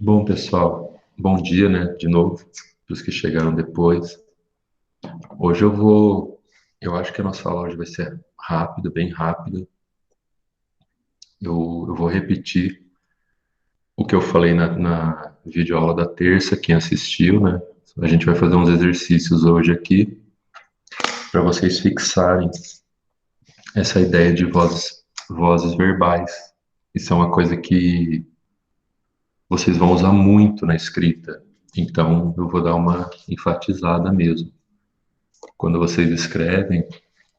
Bom, pessoal, bom dia, né? De novo, para os que chegaram depois. Hoje eu acho que a nossa aula hoje vai ser rápida, bem rápida. Eu vou repetir o que eu falei na videoaula da terça, quem assistiu, né? A gente vai fazer uns exercícios hoje aqui para vocês fixarem essa ideia de vozes verbais. Isso é uma coisa que vocês vão usar muito na escrita. Então, eu vou dar uma enfatizada mesmo. Quando vocês escrevem,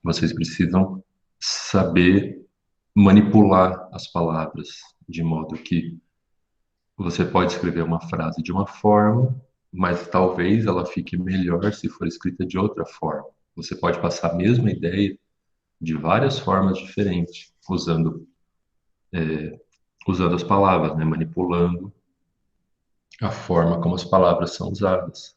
vocês precisam saber manipular as palavras, de modo que você pode escrever uma frase de uma forma, mas talvez ela fique melhor se for escrita de outra forma. Você pode passar a mesma ideia de várias formas diferentes, usando as palavras, né? Manipulando a forma como as palavras são usadas.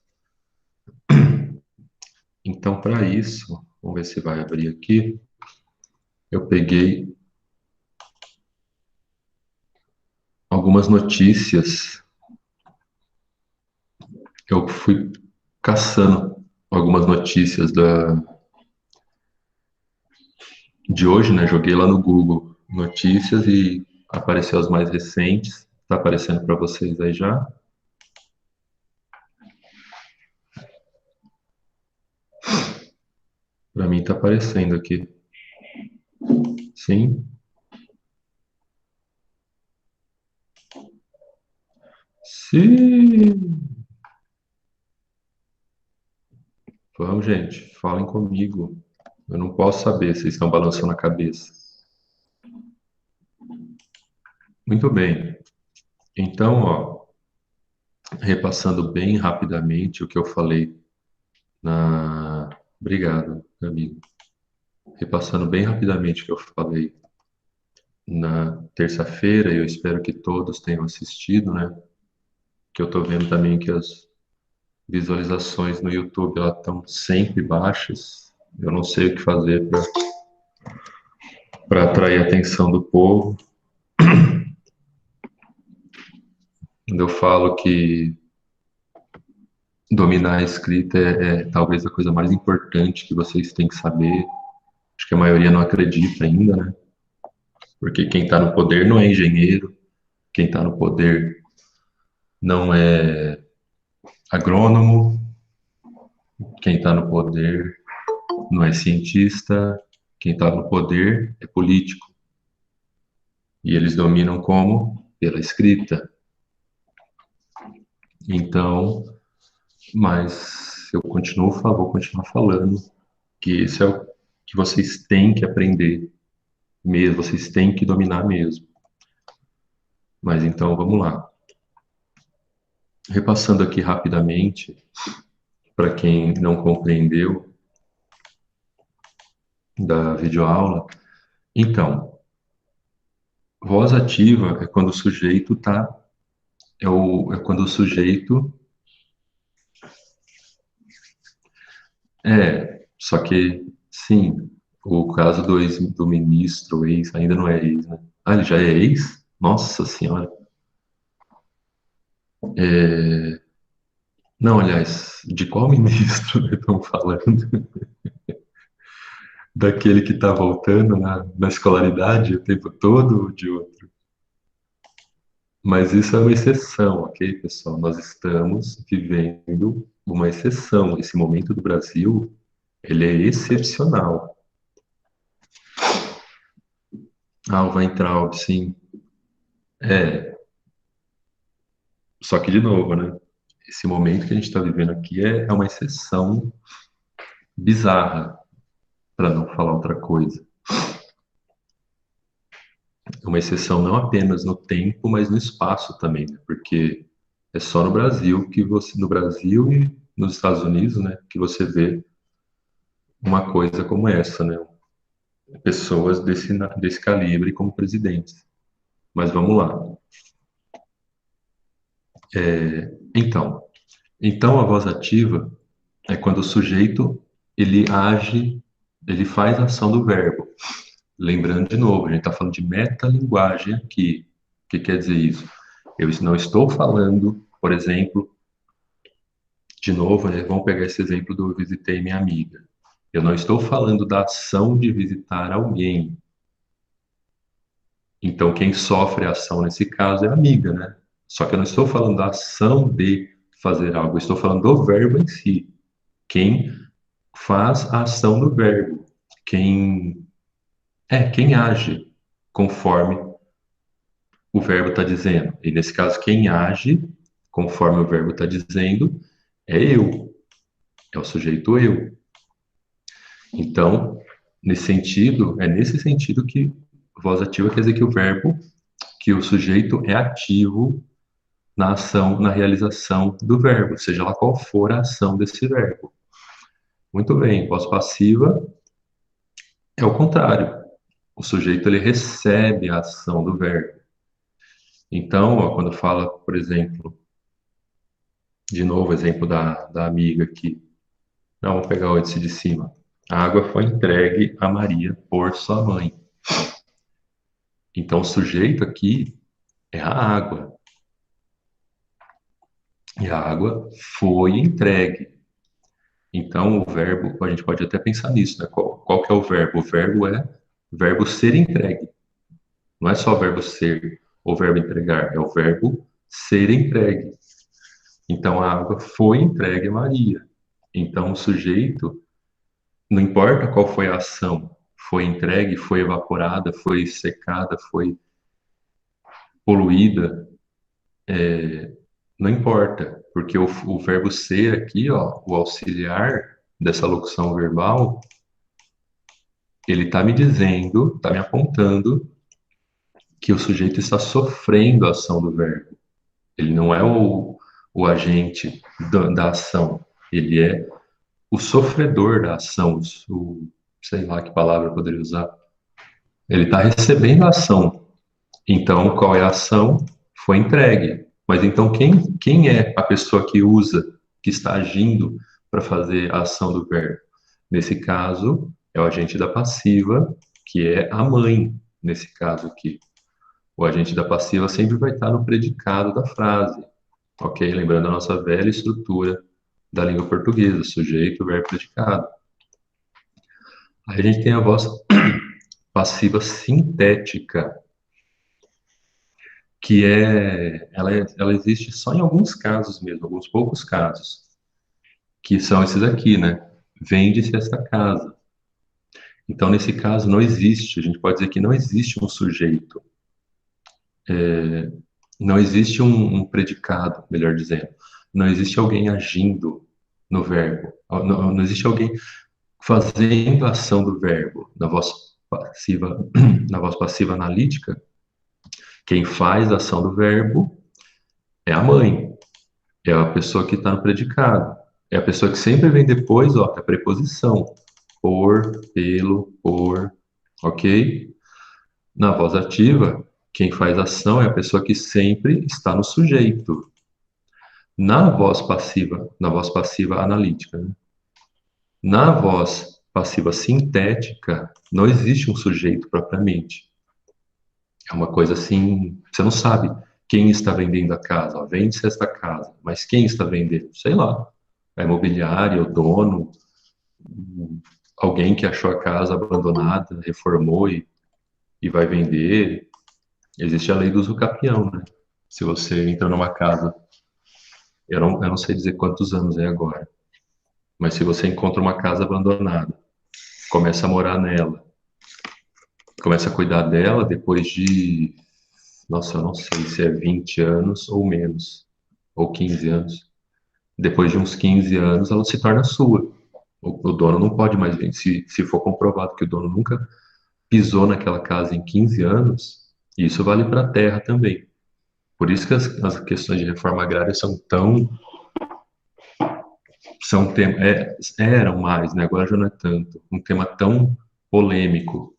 Então, para isso, vamos ver se vai abrir aqui. Eu peguei algumas notícias. Eu fui caçando algumas notícias de hoje, né? Joguei lá no Google notícias e apareceu as mais recentes. Tá aparecendo para vocês aí já? Para mim tá aparecendo aqui. Sim? Sim! Vamos, gente, falem comigo. Eu não posso saber, vocês estão balançando a cabeça. Muito bem. Então, ó, repassando bem rapidamente o que eu falei na. Obrigado, amigo. Repassando bem rapidamente o que eu falei na terça-feira, e eu espero que todos tenham assistido, né? Que eu tô vendo também que as visualizações no YouTube elas estão sempre baixas. Eu não sei o que fazer para atrair a atenção do povo. Quando eu falo que dominar a escrita é talvez a coisa mais importante que vocês têm que saber. Acho que a maioria não acredita ainda, né? Porque quem está no poder não é engenheiro, quem está no poder não é agrônomo, quem está no poder não é cientista, quem está no poder é político. E eles dominam como? Pela escrita. Então, mas eu vou continuar falando que isso é o que vocês têm que aprender mesmo, vocês têm que dominar mesmo. Mas então, vamos lá. Repassando aqui rapidamente, para quem não compreendeu da videoaula. Então, voz ativa é quando o sujeito tá, é quando o sujeito só que sim, o caso do ministro ex, ainda não é ex, né? Ah, ele já é ex? Nossa senhora. É, não, aliás, de qual ministro estão falando? Daquele que está voltando na escolaridade o tempo todo ou de outro? Mas isso é uma exceção, ok, pessoal? Nós estamos vivendo uma exceção. Esse momento do Brasil, ele é excepcional. Ah, o Weintraub, sim. É, só que de novo, né? Esse momento que a gente está vivendo aqui é uma exceção bizarra, para não falar outra coisa. É uma exceção não apenas no tempo, mas no espaço também, né? Porque é só no Brasil que você, no Brasil e nos Estados Unidos, né, que você vê uma coisa como essa, né? Pessoas desse calibre como presidentes. Mas vamos lá. Então, então a voz ativa é quando o sujeito ele age, ele faz a ação do verbo. Lembrando de novo, a gente está falando de metalinguagem aqui. O que quer dizer isso? Eu não estou falando, por exemplo, de novo, né, vamos pegar esse exemplo do eu visitei minha amiga. Eu não estou falando da ação de visitar alguém. Então, quem sofre a ação nesse caso é a amiga, né? Só que eu não estou falando da ação de fazer algo, eu estou falando do verbo em si. Quem faz a ação do verbo. Quem age conforme o verbo está dizendo. E nesse caso, quem age conforme o verbo está dizendo é eu, é o sujeito eu. Então, é nesse sentido que voz ativa quer dizer que o verbo, que o sujeito é ativo na ação, na realização do verbo, seja lá qual for a ação desse verbo. Muito bem, voz passiva é o contrário. O sujeito ele recebe a ação do verbo. Então, ó, quando fala, por exemplo, de novo, exemplo da amiga aqui. Não, vamos pegar o índice de cima. A água foi entregue a Maria por sua mãe. Então, o sujeito aqui é a água. E a água foi entregue. Então, o verbo, a gente pode até pensar nisso, né? Qual que é o verbo? O verbo é o verbo ser entregue. Não é só o verbo ser ou o verbo entregar, é o verbo ser entregue. Então, a água foi entregue a Maria. Então, o sujeito, não importa qual foi a ação, foi entregue, foi evaporada, foi secada, foi poluída, não importa, porque o verbo ser aqui, ó, o auxiliar dessa locução verbal, ele está me dizendo, está me apontando que o sujeito está sofrendo a ação do verbo. Ele não é o agente da ação, ele é o sofredor da ação, sei lá que palavra eu poderia usar. Ele está recebendo a ação. Então, qual é a ação? Foi entregue. Mas então, quem é a pessoa que usa, que está agindo para fazer a ação do verbo? Nesse caso, é o agente da passiva, que é a mãe, nesse caso aqui. O agente da passiva sempre vai estar no predicado da frase, ok? Lembrando a nossa velha estrutura da língua portuguesa, sujeito, verbo, predicado. Aí a gente tem a voz passiva sintética, que ela existe só em alguns casos mesmo, alguns poucos casos, que são esses aqui, né? Vende-se esta casa. Então, nesse caso, não existe, a gente pode dizer que não existe um sujeito, não existe um predicado, melhor dizendo, não existe alguém agindo no verbo, não existe alguém fazendo a ação do verbo na voz passiva, na voz passiva analítica. Quem faz a ação do verbo é a mãe, é a pessoa que está no predicado. É a pessoa que sempre vem depois, ó, da preposição. Por, pelo, por, ok? Na voz ativa, quem faz ação é a pessoa que sempre está no sujeito. Na voz passiva analítica, né? Na voz passiva sintética, não existe um sujeito propriamente. É uma coisa assim, você não sabe quem está vendendo a casa. Ó, vende-se esta casa, mas quem está vendendo? Sei lá. A imobiliária, o dono, alguém que achou a casa abandonada, reformou e vai vender. Existe a lei do uso capião, né? Se você entra numa casa, eu não sei dizer quantos anos é agora, mas se você encontra uma casa abandonada, começa a morar nela, começa a cuidar dela depois de, nossa, eu não sei se é 20 anos ou menos, ou 15 anos. Depois de uns 15 anos, ela se torna sua. O dono não pode mais vender. Se for comprovado que o dono nunca pisou naquela casa em 15 anos, isso vale para a terra também. Por isso que as questões de reforma agrária eram mais, né? Agora já não é tanto, um tema tão polêmico,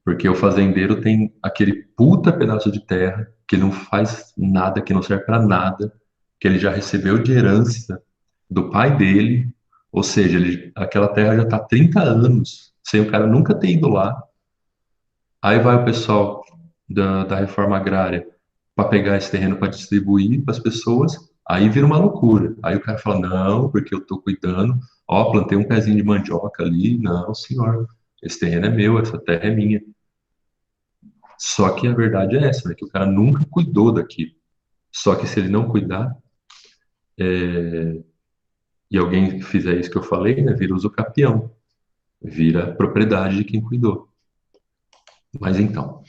porque o fazendeiro tem aquele puta pedaço de terra que não faz nada, que não serve para nada, que ele já recebeu de herança do pai dele, ou seja, aquela terra já está há 30 anos, sem o cara nunca ter ido lá. Aí vai o pessoal da reforma agrária, para pegar esse terreno para distribuir para as pessoas, aí vira uma loucura. Aí o cara fala, não, porque eu estou cuidando, ó, plantei um pezinho de mandioca ali, não, senhor, esse terreno é meu, essa terra é minha. Só que a verdade é essa, né, que o cara nunca cuidou daquilo. Só que se ele não cuidar, e alguém fizer isso que eu falei, né, vira usucapião, vira propriedade de quem cuidou. Mas então,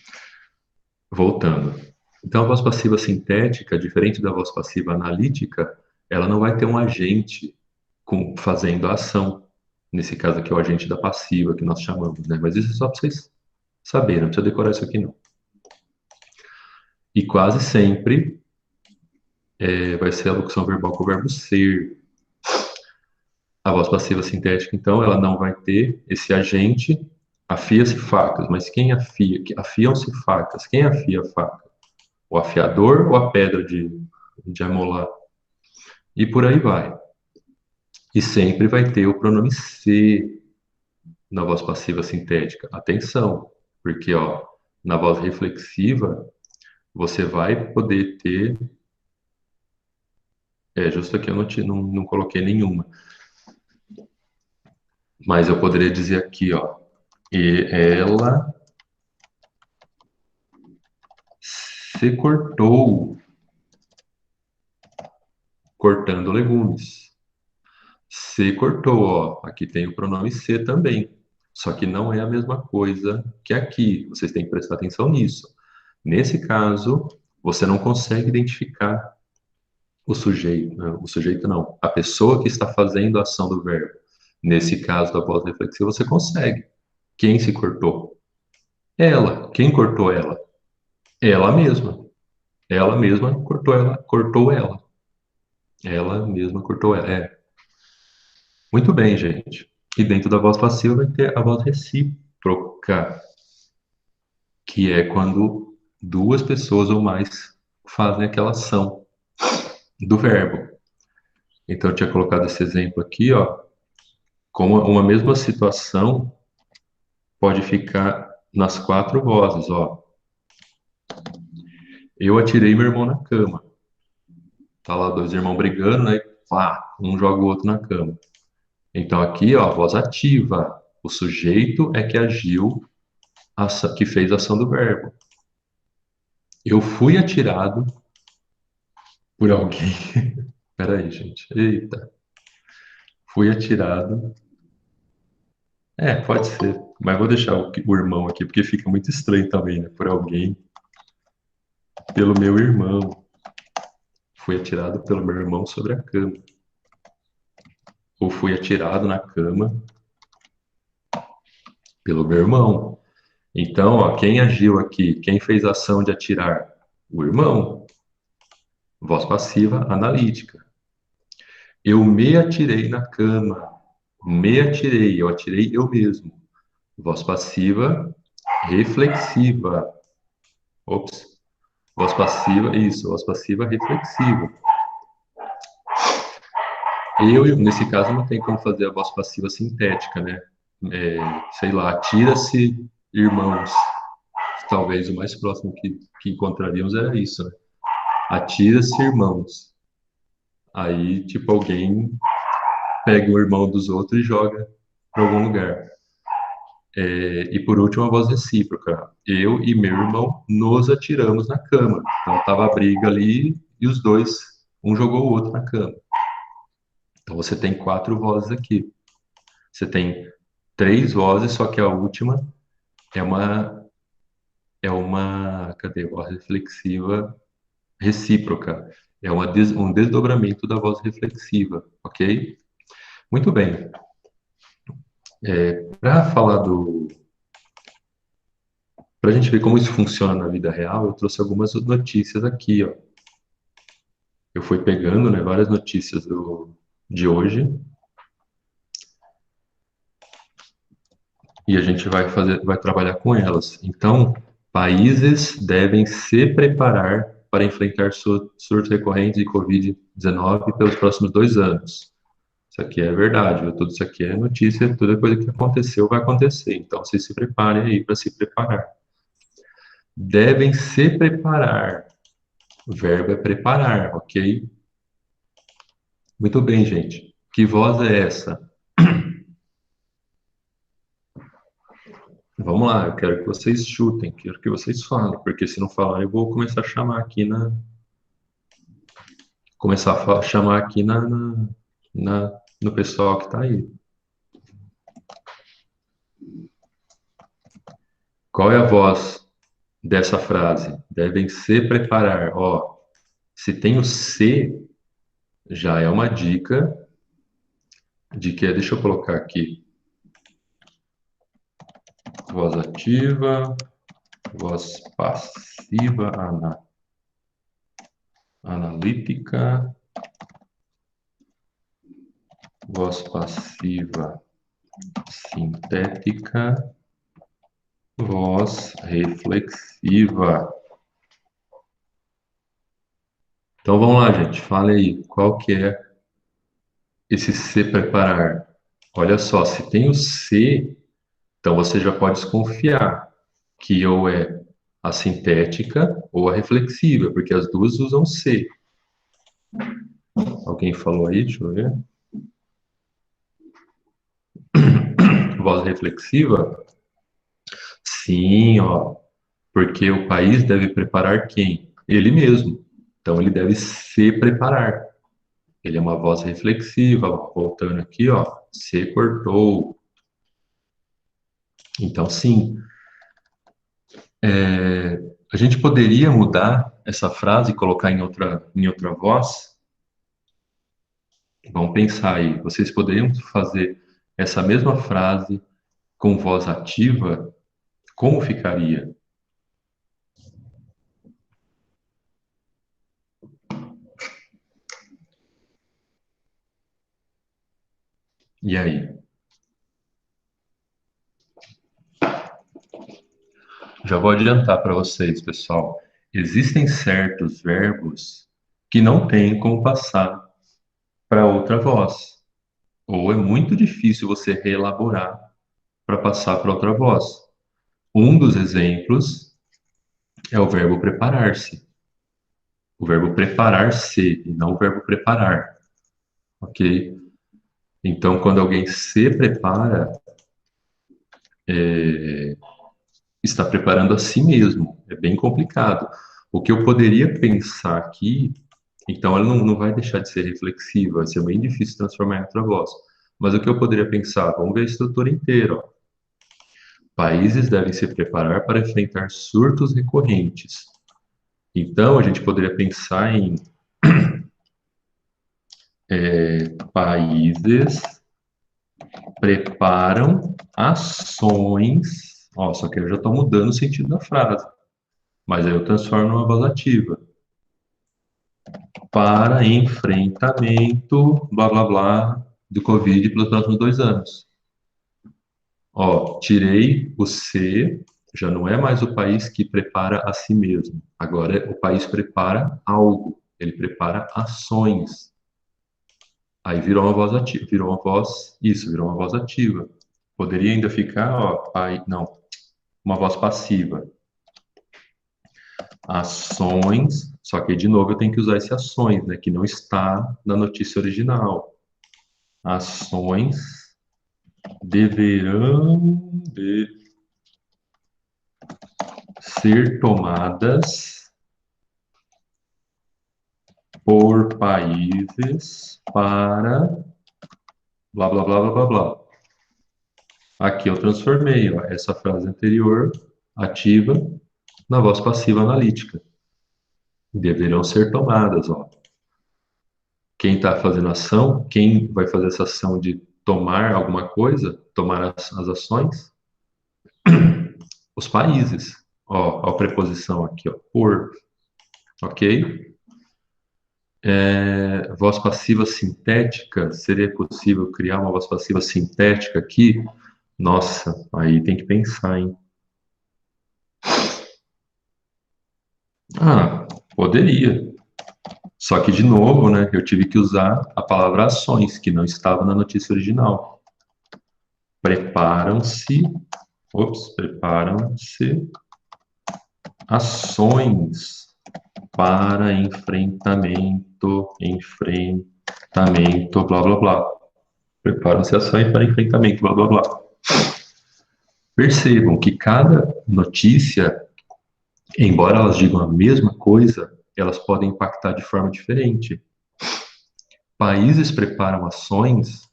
voltando. Então, a voz passiva sintética, diferente da voz passiva analítica, ela não vai ter um agente fazendo a ação. Nesse caso aqui, é o agente da passiva, que nós chamamos, né? Mas isso é só para vocês saberem, não precisa decorar isso aqui, não. E quase sempre vai ser a locução verbal com o verbo ser. A voz passiva sintética, então, ela não vai ter esse agente, afia-se facas. Mas quem afia? Afiam-se facas. Quem afia a faca? O afiador ou a pedra de amolar? E por aí vai. E sempre vai ter o pronome se na voz passiva sintética. Atenção, porque ó, na voz reflexiva você vai poder ter. Justo aqui eu não coloquei nenhuma. Mas eu poderia dizer aqui, ó. E ela se cortou cortando legumes. Se cortou, ó. Aqui tem o pronome se também. Só que não é a mesma coisa que aqui. Vocês têm que prestar atenção nisso. Nesse caso, você não consegue identificar o sujeito, né? O sujeito não, a pessoa que está fazendo a ação do verbo. Nesse caso da voz reflexiva, você consegue. Quem se cortou? Ela. Quem cortou ela? Ela mesma. Ela mesma cortou ela, cortou ela. Ela mesma cortou ela. Muito bem, gente. E dentro da voz passiva vai ter a voz recíproca, que é quando duas pessoas ou mais fazem aquela ação do verbo. Então, eu tinha colocado esse exemplo aqui, ó, como uma mesma situação pode ficar nas quatro vozes, ó. Eu atirei meu irmão na cama. Tá lá dois irmãos brigando, né? Pá, um joga o outro na cama. Então aqui, ó, a voz ativa. O sujeito é que agiu, que fez a ação do verbo. Eu fui atirado por alguém. Peraí, gente. Eita. Fui atirado. Pode ser. Mas vou deixar o irmão aqui, porque fica muito estranho também, né? Por alguém. Pelo meu irmão. Fui atirado pelo meu irmão sobre a cama. Ou fui atirado na cama pelo meu irmão. Então, ó, quem agiu aqui? Quem fez a ação de atirar? O irmão. Voz passiva analítica. Eu me atirei na cama. Me atirei. Eu atirei eu mesmo. Voz passiva reflexiva. Ops. Voz passiva, isso. Voz passiva reflexiva. Nesse caso, não tem como fazer a voz passiva sintética, né? Sei lá, atira-se irmãos. Talvez o mais próximo que encontraríamos era isso, né? Atira-se irmãos. Aí, tipo, alguém pega o irmão dos outros e joga para algum lugar. E por último, a voz recíproca. Eu e meu irmão nos atiramos na cama. Então, tava a briga ali e os dois, um jogou o outro na cama. Então, você tem quatro vozes aqui. Você tem três vozes, só que a última é uma, cadê? Voz reflexiva recíproca. É um desdobramento da voz reflexiva, ok? Muito bem. Para falar para a gente ver como isso funciona na vida real, eu trouxe algumas notícias aqui, ó. Eu fui pegando, né, várias notícias de hoje e a gente vai trabalhar com elas. Então, países devem se preparar para enfrentar surtos recorrentes de Covid-19 pelos próximos 2 anos. Isso aqui é verdade, viu? Tudo isso aqui é notícia, toda coisa que aconteceu vai acontecer. Então, vocês se preparem aí para se preparar. Devem se preparar. O verbo é preparar, ok? Muito bem, gente. Que voz é essa? Vamos lá, eu quero que vocês chutem, quero que vocês falem, porque se não falar, eu vou começar a chamar aqui chamar aqui no pessoal que está aí. Qual é a voz dessa frase? Devem se preparar. Ó, se tem o se, já é uma dica de que, deixa eu colocar aqui, voz ativa, voz passiva, analítica, voz passiva sintética, voz reflexiva. Então vamos lá, gente. Fala aí, qual que é esse se preparar? Olha só, se tem o se, então você já pode desconfiar que ou é a sintética ou a reflexiva, porque as duas usam se. Alguém falou aí? Deixa eu ver. Voz reflexiva? Sim, ó. Porque o país deve preparar quem? Ele mesmo. Então ele deve se preparar. Ele é uma voz reflexiva, ó. Voltando aqui, ó. Se cortou. Então, sim. A gente poderia mudar essa frase e colocar em outra voz? Vamos pensar aí. Vocês poderiam fazer essa mesma frase com voz ativa? Como ficaria? E aí? Já vou adiantar para vocês, pessoal. Existem certos verbos que não tem como passar para outra voz, ou é muito difícil você reelaborar para passar para outra voz. Um dos exemplos é o verbo preparar-se. O verbo preparar-se e não o verbo preparar, ok? Então, quando alguém se prepara, está preparando a si mesmo. É bem complicado. O que eu poderia pensar aqui, então ela não vai deixar de ser reflexiva, vai ser bem difícil transformar em outra voz. Mas o que eu poderia pensar? Vamos ver a estrutura inteira. Ó. Países devem se preparar para enfrentar surtos recorrentes. Então, a gente poderia pensar em países preparam ações. Ó, só que eu já estou mudando o sentido da frase, mas aí eu transformo numa voz ativa. Para enfrentamento, blá blá blá, do Covid pelos próximos 2 anos. Ó, tirei o C, já não é mais o país que prepara a si mesmo. Agora o país prepara algo, ele prepara ações. Aí virou uma voz ativa, virou uma voz, isso, virou uma voz ativa. Poderia ainda ficar, ó, não, uma voz passiva. Ações, só que de novo eu tenho que usar esse ações, né, que não está na notícia original. Ações deverão de ser tomadas por países para blá blá blá blá blá blá. Aqui eu transformei ó, essa frase anterior ativa na voz passiva analítica. Deverão ser tomadas, ó. Quem está fazendo ação, quem vai fazer essa ação de tomar alguma coisa, tomar as ações, os países. Ó, a preposição aqui, ó, por, ok? Voz passiva sintética, seria possível criar uma voz passiva sintética aqui? Nossa, aí tem que pensar, hein? Ah, poderia. Só que, de novo, né, eu tive que usar a palavra ações, que não estava na notícia original. Preparam-se, preparam-se ações para enfrentamento, enfrentamento, blá, blá, blá. Preparam-se ações para enfrentamento, blá, blá, blá. Percebam que cada notícia, embora elas digam a mesma coisa, elas podem impactar de forma diferente. Países preparam ações,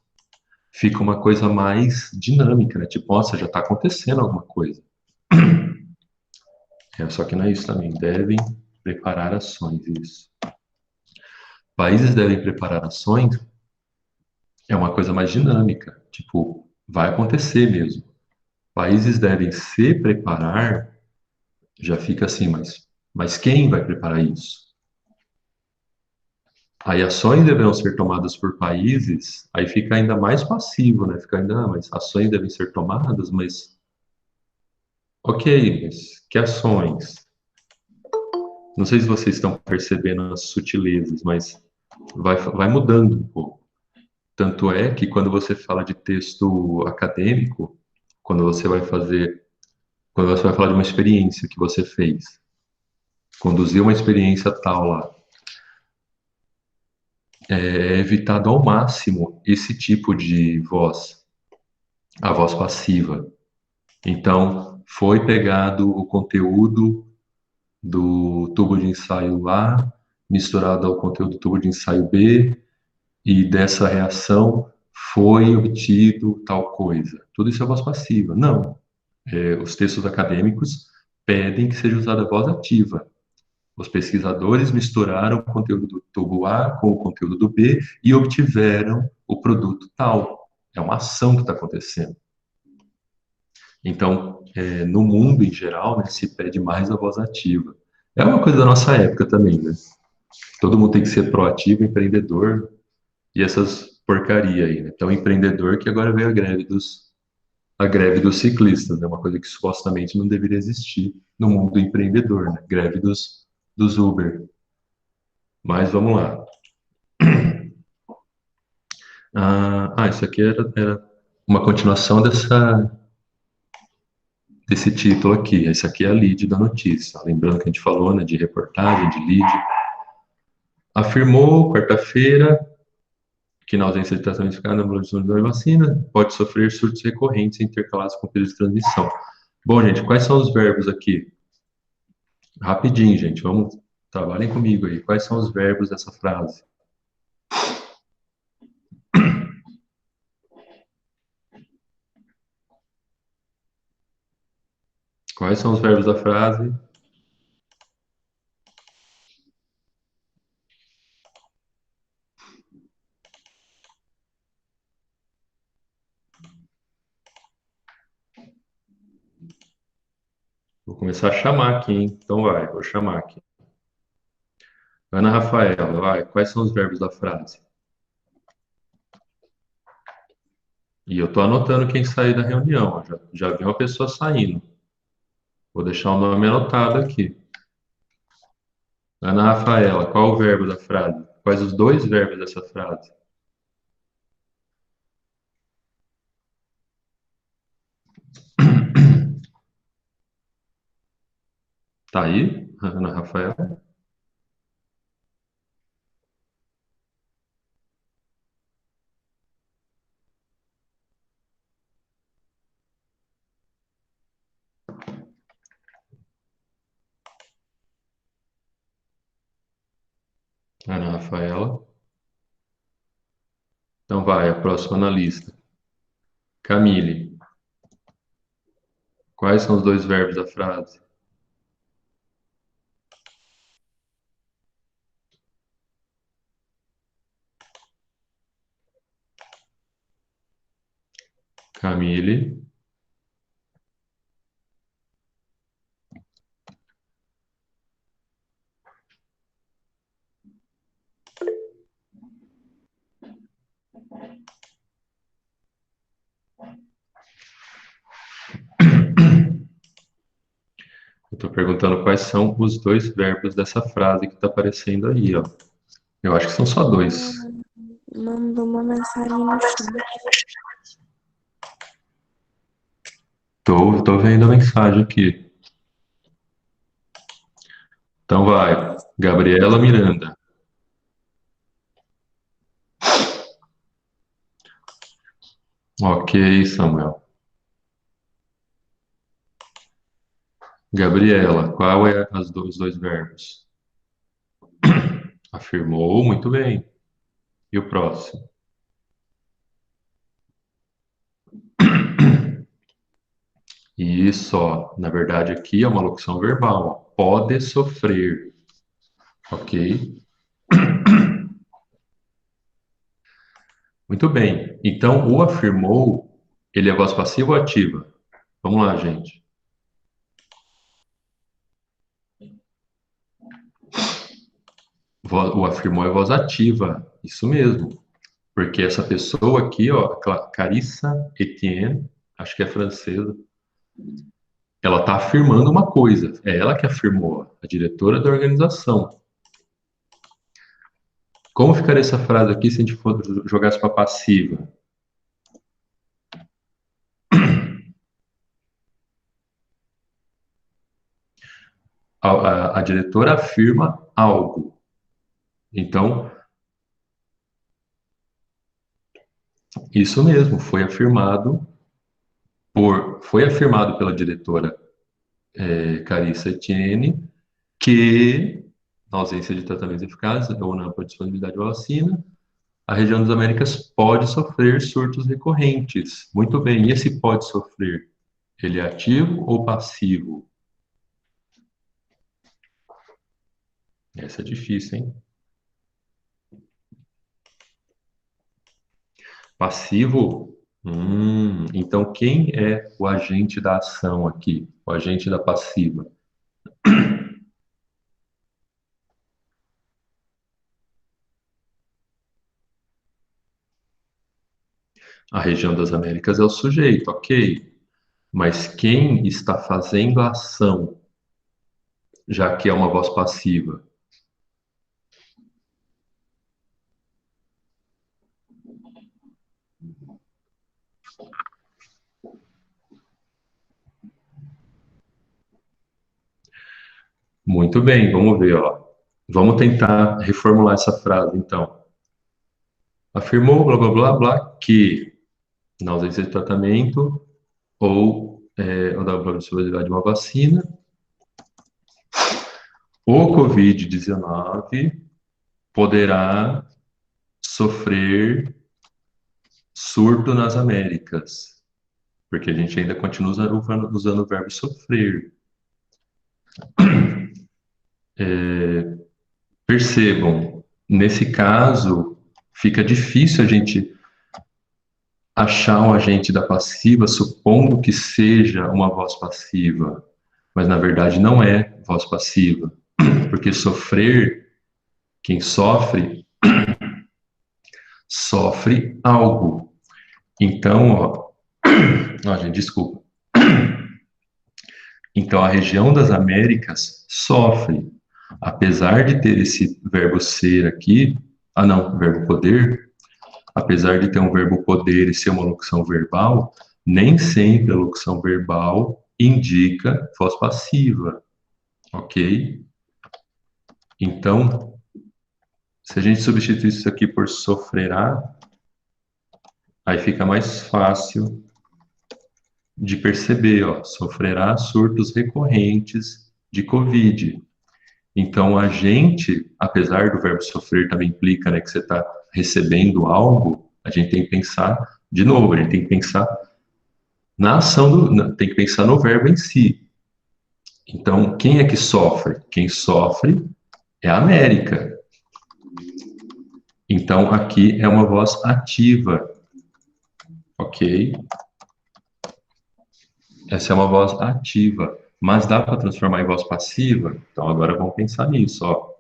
fica uma coisa mais dinâmica, né? Tipo, nossa, já está acontecendo alguma coisa. Só que não é isso também. Devem preparar ações, isso. Países devem preparar ações é uma coisa mais dinâmica. Tipo, vai acontecer mesmo. Países devem se preparar, já fica assim, mas quem vai preparar isso? Aí ações deverão ser tomadas por países, aí fica ainda mais passivo, né? Fica ainda, mas ações devem ser tomadas, mas ok, mas que ações? Não sei se vocês estão percebendo as sutilezas, mas vai mudando um pouco. Tanto é que quando você fala de texto acadêmico, quando você vai fazer, quando você vai falar de uma experiência que você fez, conduziu uma experiência tal lá, é evitado ao máximo esse tipo de voz, a voz passiva. Então, foi pegado o conteúdo do tubo de ensaio A, misturado ao conteúdo do tubo de ensaio B, e dessa reação foi obtido tal coisa. Tudo isso é voz passiva. Não. Os textos acadêmicos pedem que seja usada a voz ativa. Os pesquisadores misturaram o conteúdo do tubo A com o conteúdo do B e obtiveram o produto tal. É uma ação que está acontecendo. Então, no mundo em geral, né, se pede mais a voz ativa. É uma coisa da nossa época também, né? Todo mundo tem que ser proativo, empreendedor e essas porcaria aí, né? Então, empreendedor que agora veio a greve dos ciclistas, né? Uma coisa que supostamente não deveria existir no mundo empreendedor, né? Greve dos Uber. Mas vamos lá. Isso aqui era uma continuação desse título aqui. Esse aqui é a lead da notícia. Lembrando que a gente falou, né, de reportagem, de lead. Afirmou, quarta-feira, que na ausência de tratamento eficaz na produção da vacina, pode sofrer surtos recorrentes intercalados com período de transmissão. Bom, gente, quais são os verbos aqui? Rapidinho, gente, vamos, trabalhem comigo aí. Quais são os verbos dessa frase? Quais são os verbos da frase? Vou começar a chamar aqui, hein? Então vai, vou chamar aqui. Ana Rafaela, vai, quais são os verbos da frase? E eu tô anotando quem saiu da reunião, ó, já vi uma pessoa saindo. Vou deixar o nome anotado aqui. Ana Rafaela, qual o verbo da frase? Quais os dois verbos dessa frase? Tá aí, Ana Rafaela? Ana Rafaela. Então vai, a próxima na lista. Camille, quais são os dois verbos da frase? Camille. Eu estou perguntando quais são os dois verbos dessa frase que está aparecendo aí, ó. Eu acho que são só dois. Mandou uma mensagem no chat. Tô vendo a mensagem aqui. Então vai, Gabriela Miranda. Ok, Samuel. Gabriela, qual é os dois verbos? Afirmou, muito bem. E o próximo? Isso, ó, na verdade aqui é uma locução verbal, ó. Pode sofrer, ok? Muito bem. Então, o afirmou, ele é voz passiva ou ativa? Vamos lá, gente. O afirmou é voz ativa, isso mesmo. Porque essa pessoa aqui, ó, Carissa Etienne, acho que é francesa, ela está afirmando uma coisa. É ela que afirmou, a diretora da organização. Como ficaria essa frase aqui se a gente for jogasse para passiva? A diretora afirma algo. Então, isso mesmo, foi afirmado pela diretora Carissa Etienne que, na ausência de tratamentos eficazes ou na disponibilidade de vacina, a região das Américas pode sofrer surtos recorrentes. Muito bem, e esse pode sofrer? Ele é ativo ou passivo? Essa é difícil, hein? Passivo? Então quem é o agente da ação aqui? O agente da passiva? A região das Américas é o sujeito, ok. Mas quem está fazendo a ação, já que é uma voz passiva? Muito bem, vamos ver, ó. Vamos tentar reformular essa frase, então. Afirmou, blá, blá, blá, blá, que na ausência de tratamento ou da probabilidade de uma vacina, o Covid-19 poderá sofrer surto nas Américas, porque a gente ainda continua usando o verbo sofrer. Percebam, nesse caso, fica difícil a gente achar um agente da passiva, supondo que seja uma voz passiva, mas na verdade não é voz passiva, porque sofrer, quem sofre, sofre algo. Então, gente, desculpa. Então, a região das Américas sofre, apesar de ter esse verbo ser aqui, não, verbo poder, apesar de ter um verbo poder e ser uma locução verbal, nem sempre a locução verbal indica voz passiva, ok? Então, se a gente substituir isso aqui por sofrerá, aí fica mais fácil de perceber, ó, sofrerá surtos recorrentes de Covid. Então, a gente, apesar do verbo sofrer também implica, né, que você está recebendo algo, a gente tem que pensar, de novo, a gente tem que pensar na ação, tem que pensar no verbo em si. Então, quem é que sofre? Quem sofre é a América. Então, aqui é uma voz ativa, ok? Essa é uma voz ativa, mas dá para transformar em voz passiva? Então, agora vamos pensar nisso, ó.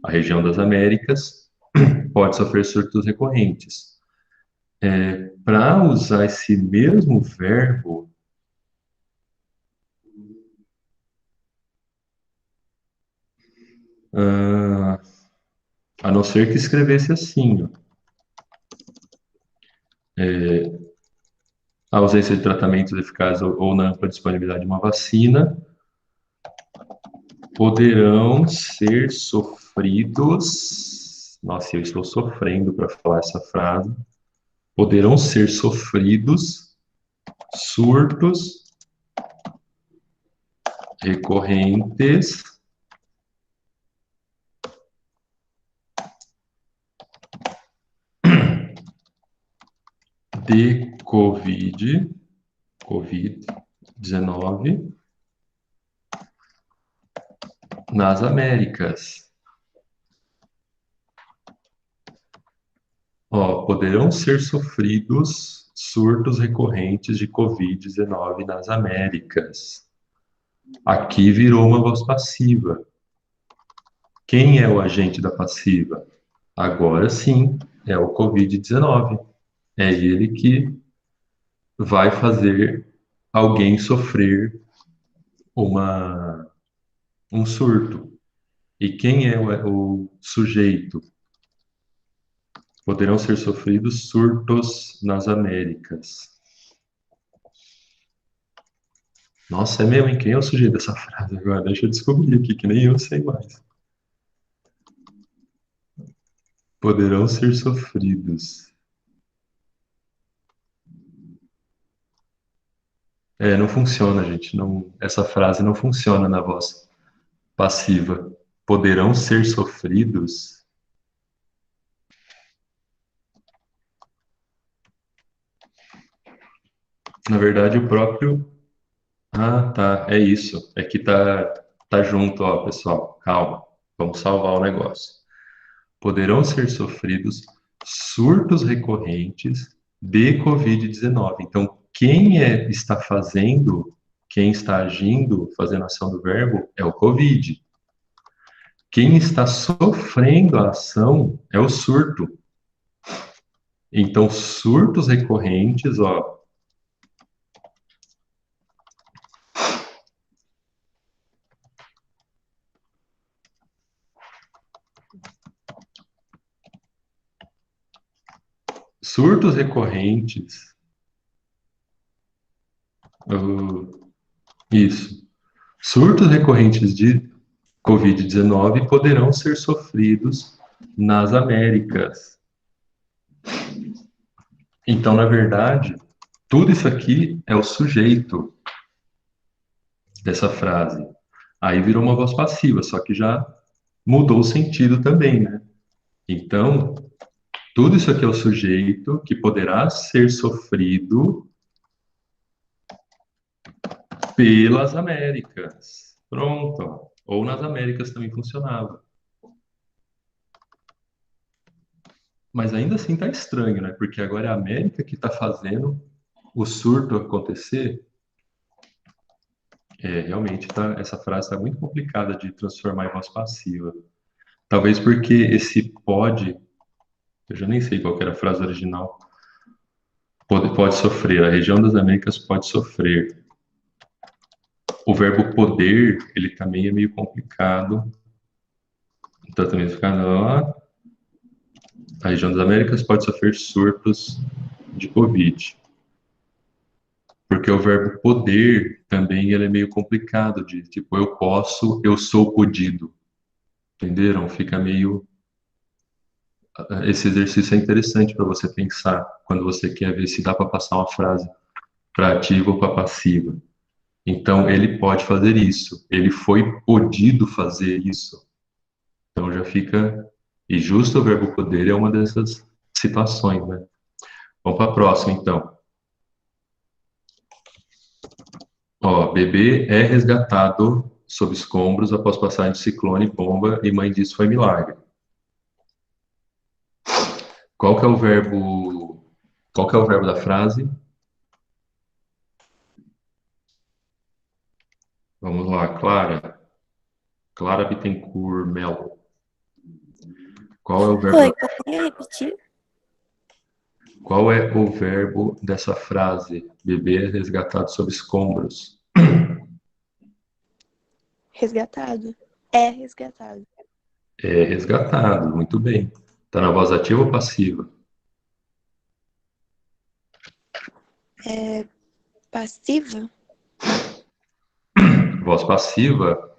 A região das Américas pode sofrer surtos recorrentes. Para usar esse mesmo verbo, a não ser que escrevesse assim, ó, a ausência de tratamentos eficazes ou na ampla disponibilidade de uma vacina, Poderão ser sofridos. Nossa, eu estou sofrendo para falar essa frase. Poderão ser sofridos surtos recorrentes de Covid-19 nas Américas. Ó, poderão ser sofridos surtos recorrentes de Covid-19 nas Américas. Aqui virou uma voz passiva. Quem é o agente da passiva? Agora sim, é o Covid-19. É ele que vai fazer alguém sofrer um surto. E quem é o sujeito? Poderão ser sofridos surtos nas Américas. Nossa, é mesmo, hein? Quem é o sujeito dessa frase agora? Deixa eu descobrir aqui, que nem eu sei mais. Poderão ser sofridos. É, não funciona, gente. Não, essa frase não funciona na voz passiva. Poderão ser sofridos. Na verdade, o próprio. Ah, tá. É isso. É que tá junto, ó, pessoal. Calma. Vamos salvar o negócio. Poderão ser sofridos surtos recorrentes de Covid-19. Então, está fazendo, quem está agindo, fazendo ação do verbo, é o Covid. Quem está sofrendo a ação é o surto. Então, surtos recorrentes, ó, surtos recorrentes, uh, isso, surtos recorrentes de Covid-19 poderão ser sofridos nas Américas. Então, na verdade, tudo isso aqui é o sujeito dessa frase. Aí virou uma voz passiva, só que já mudou o sentido também, né? Então, tudo isso aqui é o sujeito que poderá ser sofrido pelas Américas. Pronto. Ou nas Américas também funcionava. Mas ainda assim tá estranho, né? Porque agora é a América que está fazendo o surto acontecer. É, realmente essa frase está muito complicada de transformar em voz passiva. Talvez porque esse pode, eu já nem sei qual que era a frase original, pode sofrer, a região das Américas pode sofrer. O verbo poder, ele também é meio complicado. Então também fica, ó, a região das Américas pode sofrer surtos de Covid. Porque o verbo poder também ele é meio complicado de, tipo, eu posso, eu sou podido. Entenderam? Fica meio. Esse exercício é interessante para você pensar quando você quer ver se dá para passar uma frase para ativa ou para passiva. Então, ele pode fazer isso. Ele foi podido fazer isso. Então, já fica. E justo o verbo poder é uma dessas situações, né? Vamos para a próxima, então. Ó, bebê é resgatado sob escombros após passagem de ciclone, bomba e mãe diz foi milagre. Qual que é o verbo? Qual que é o verbo da frase? Vamos lá, Clara. Clara Bittencourt Melo. Qual é o verbo? Oi, poderia repetir? Qual é o verbo dessa frase? Bebê é resgatado sob escombros. Resgatado. É resgatado. É resgatado, muito bem. Está na voz ativa ou passiva? É passiva? Voz passiva.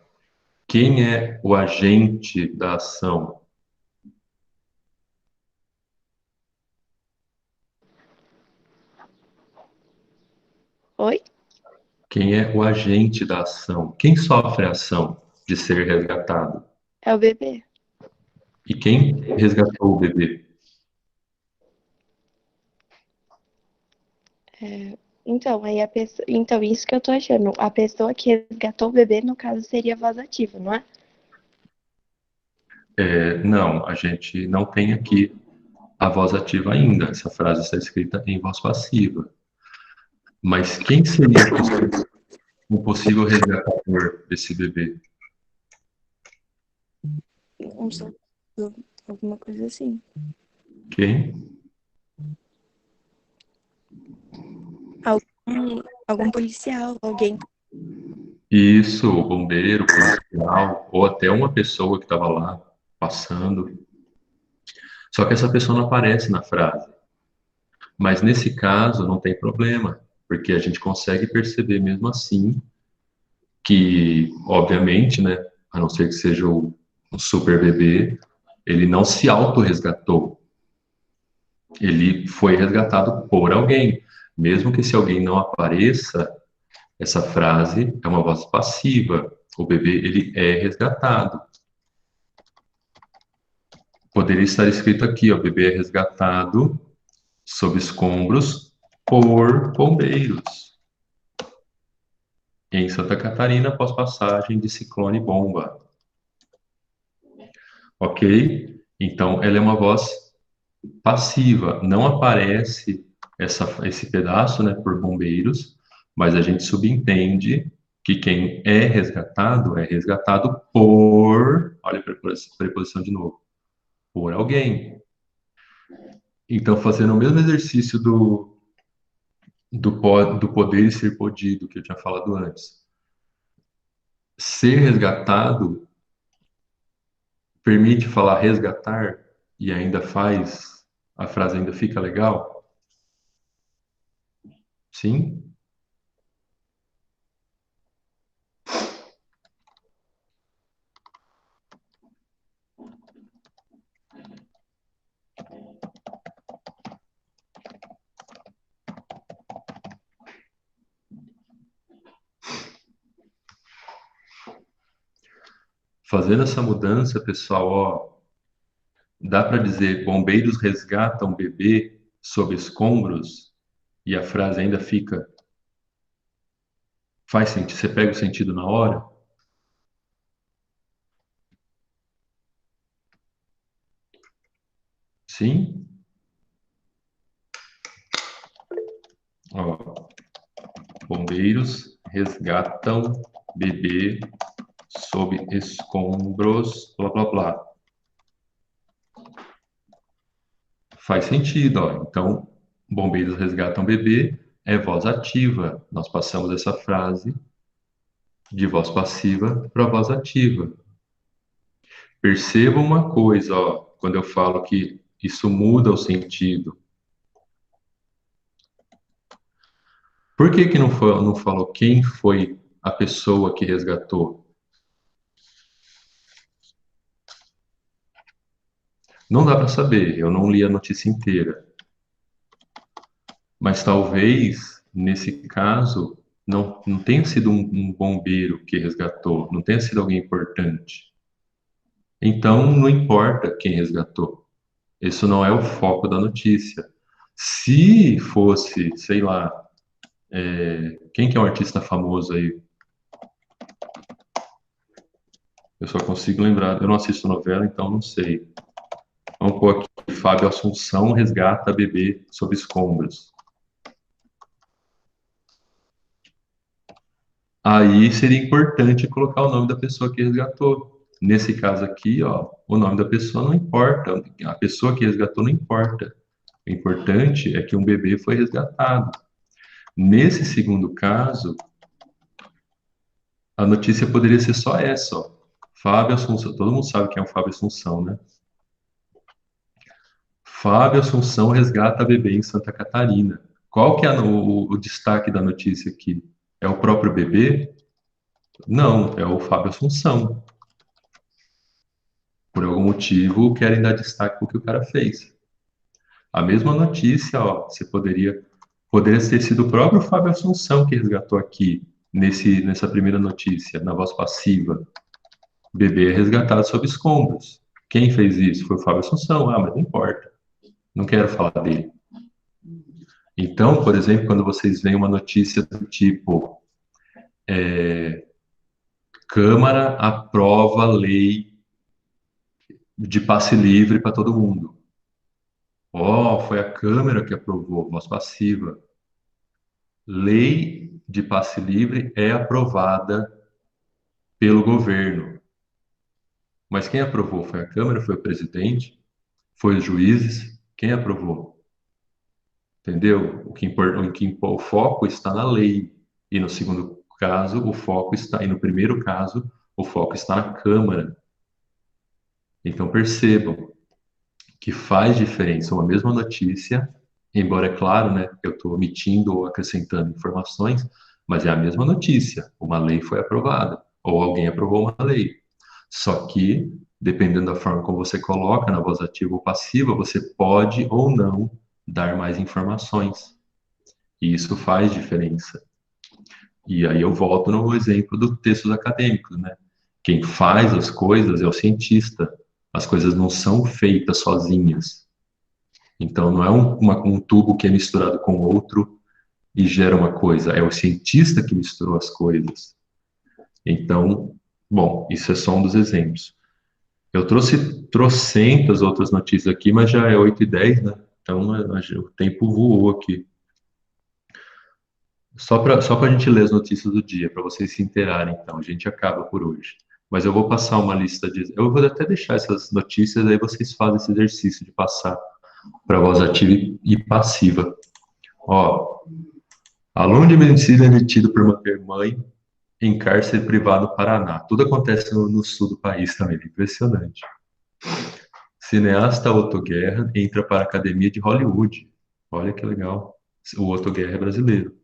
Quem é o agente da ação? Oi? Quem é o agente da ação? Quem sofre a ação de ser resgatado? É o bebê. E quem resgatou o bebê? Então, aí a pessoa. Então, isso que eu tô achando. A pessoa que resgatou o bebê, no caso, seria a voz ativa, não é? Não, a gente não tem aqui a voz ativa ainda. Essa frase está escrita em voz passiva. Mas quem seria o possível resgatador desse bebê? Um soldado, alguma coisa assim. Quem? Algum policial, alguém. Isso, o bombeiro, o policial, ou até uma pessoa que estava lá passando. Só que essa pessoa não aparece na frase. Mas nesse caso não tem problema, porque a gente consegue perceber mesmo assim que, obviamente, né, a não ser que seja o super bebê, ele não se auto-resgatou. Ele foi resgatado por alguém. Mesmo que esse alguém não apareça, essa frase é uma voz passiva. O bebê, ele é resgatado. Poderia estar escrito aqui, ó, bebê é resgatado sob escombros por bombeiros em Santa Catarina após passagem de ciclone bomba. Ok? Então, ela é uma voz passiva. Não aparece esse pedaço, né, por bombeiros, mas a gente subentende que quem é resgatado por, olha a preposição de novo, por alguém. Então, fazendo o mesmo exercício do poder e ser podido que eu tinha falado antes. Ser resgatado permite falar resgatar e ainda faz, a frase ainda fica legal? Sim? Fazendo essa mudança, pessoal, ó, dá para dizer bombeiros resgatam bebê sob escombros e a frase ainda fica faz sentido, você pega o sentido na hora? Sim? Ó, bombeiros resgatam bebê sob escombros, blá blá blá. Faz sentido, ó. Então, bombeiros resgatam bebê é voz ativa. Nós passamos essa frase de voz passiva para voz ativa. Perceba uma coisa, ó, quando eu falo que isso muda o sentido. Por que que não falou quem foi a pessoa que resgatou? Não dá para saber, eu não li a notícia inteira. Mas talvez, nesse caso, não tenha sido um bombeiro que resgatou, não tenha sido alguém importante. Então, não importa quem resgatou. Isso não é o foco da notícia. Se fosse, sei lá, quem que é um artista famoso aí? Eu só consigo lembrar, eu não assisto novela, então não sei. Vamos pôr aqui, Fábio Assunção resgata bebê sob escombros. Aí seria importante colocar o nome da pessoa que resgatou. Nesse caso aqui, ó, o nome da pessoa não importa, a pessoa que resgatou não importa. O importante é que um bebê foi resgatado. Nesse segundo caso, a notícia poderia ser só essa, ó. Fábio Assunção, todo mundo sabe quem é o Fábio Assunção, né? Fábio Assunção resgata bebê em Santa Catarina. Qual que é o destaque da notícia aqui? É o próprio bebê? Não, é o Fábio Assunção. por algum motivo, querem dar destaque para o que o cara fez. A mesma notícia, ó, poderia ter sido o próprio Fábio Assunção que resgatou aqui, nessa primeira notícia, na voz passiva. Bebê é resgatado sob escombros. Quem fez isso? Foi o Fábio Assunção. Ah, mas não importa. Não quero falar dele. Então, por exemplo, quando vocês veem uma notícia do tipo Câmara aprova lei de passe livre para todo mundo. Ó, foi a Câmara que aprovou, voz passiva. Lei de passe livre é aprovada pelo governo. Mas quem aprovou? Foi a Câmara, foi o presidente, foi os juízes? Quem aprovou? Entendeu? O foco está na lei. E no segundo caso, o foco está, e no primeiro caso, o foco está na Câmara. Então percebam que faz diferença uma mesma notícia, embora é claro, né, eu estou omitindo ou acrescentando informações, mas é a mesma notícia. Uma lei foi aprovada, ou alguém aprovou uma lei. Só que, dependendo da forma como você coloca, na voz ativa ou passiva, você pode ou não dar mais informações. E isso faz diferença. E aí eu volto no exemplo dos textos acadêmicos, né? Quem faz as coisas é o cientista. As coisas não são feitas sozinhas. Então, não é um tubo que é misturado com outro e gera uma coisa. É o cientista que misturou as coisas. Então, bom, isso é só um dos exemplos. Eu trouxe trocentas outras notícias aqui, mas já é 8h10, né? Então, o tempo voou aqui. Só para a gente ler as notícias do dia, para vocês se inteirarem, então, a gente acaba por hoje. Mas eu vou passar uma lista de. Eu vou até deixar essas notícias, aí vocês fazem esse exercício de passar para voz ativa e passiva. Ó, aluno de medicina demitido por manter mãe em cárcere privado no Paraná. Tudo acontece no sul do país também, impressionante. Cineasta Otto Guerra entra para a Academia de Hollywood. Olha que legal. O Otto Guerra é brasileiro.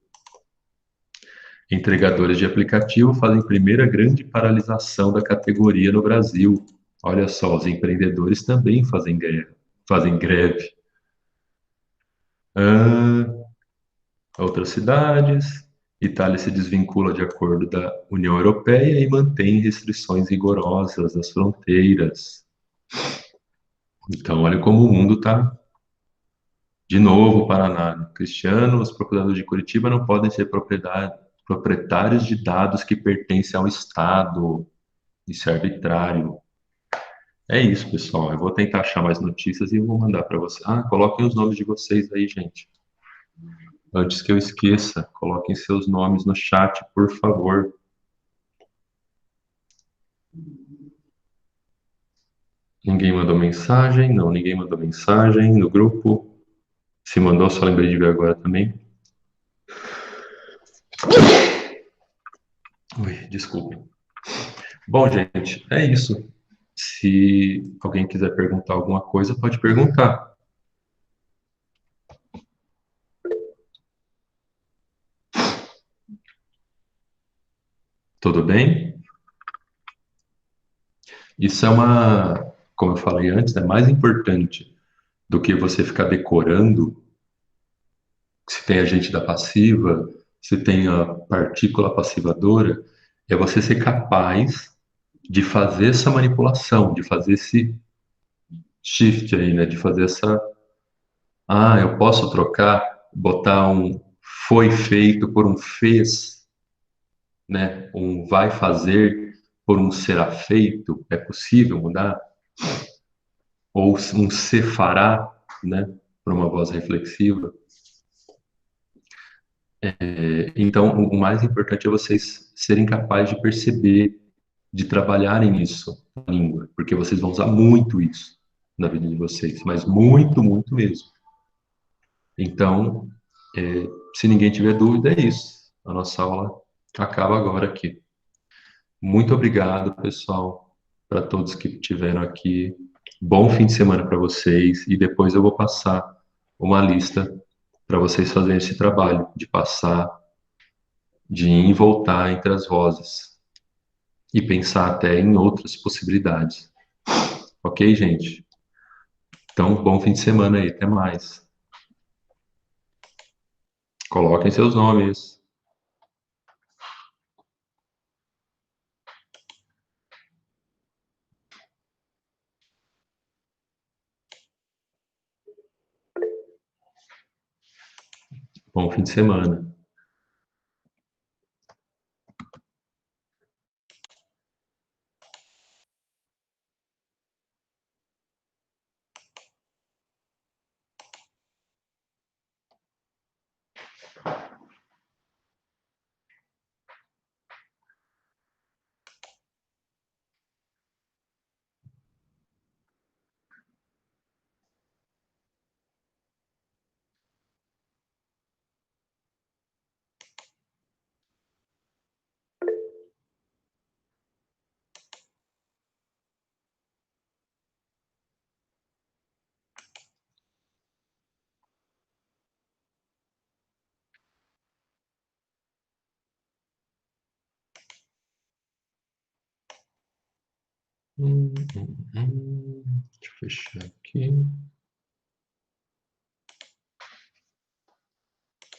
Entregadores de aplicativo fazem primeira grande paralisação da categoria no Brasil. Olha só, os empreendedores também fazem greve. Outras cidades. Itália se desvincula de acordo da União Europeia e mantém restrições rigorosas nas fronteiras. Então, olha como o mundo está. De novo, Paraná. Cristiano, os procuradores de Curitiba não podem ser proprietários de dados que pertencem ao Estado. Isso é arbitrário. É isso, pessoal. Eu vou tentar achar mais notícias e eu vou mandar para vocês. Ah, coloquem os nomes de vocês aí, gente. Antes que eu esqueça, coloquem seus nomes no chat, por favor. Ninguém mandou mensagem? Não, ninguém mandou mensagem no grupo. Se mandou, só lembrei de ver agora também. Ui, desculpem. Bom, gente, é isso. Se alguém quiser perguntar alguma coisa, pode perguntar. Tudo bem? Isso é como eu falei antes, é mais importante do que você ficar decorando se tem agente da passiva, se tem a partícula passivadora, é você ser capaz de fazer essa manipulação, de fazer esse shift aí, né? De fazer essa. Ah, eu posso trocar, botar um foi feito por um fez, né? Um vai fazer por um será feito. É possível mudar? Ou um se fará, né? Por uma voz reflexiva. Então, o mais importante é vocês serem capazes de perceber, de trabalharem isso na língua, porque vocês vão usar muito isso na vida de vocês, mas muito, muito mesmo. Então, se ninguém tiver dúvida, é isso. A nossa aula acaba agora aqui. Muito obrigado, pessoal, para todos que estiveram aqui. Bom fim de semana para vocês e depois eu vou passar uma lista para vocês fazerem esse trabalho de passar, de ir e voltar entre as vozes e pensar até em outras possibilidades. Ok, gente? Então, bom fim de semana aí. Até mais. Coloquem seus nomes. Bom fim de semana. Deixa eu fechar aqui.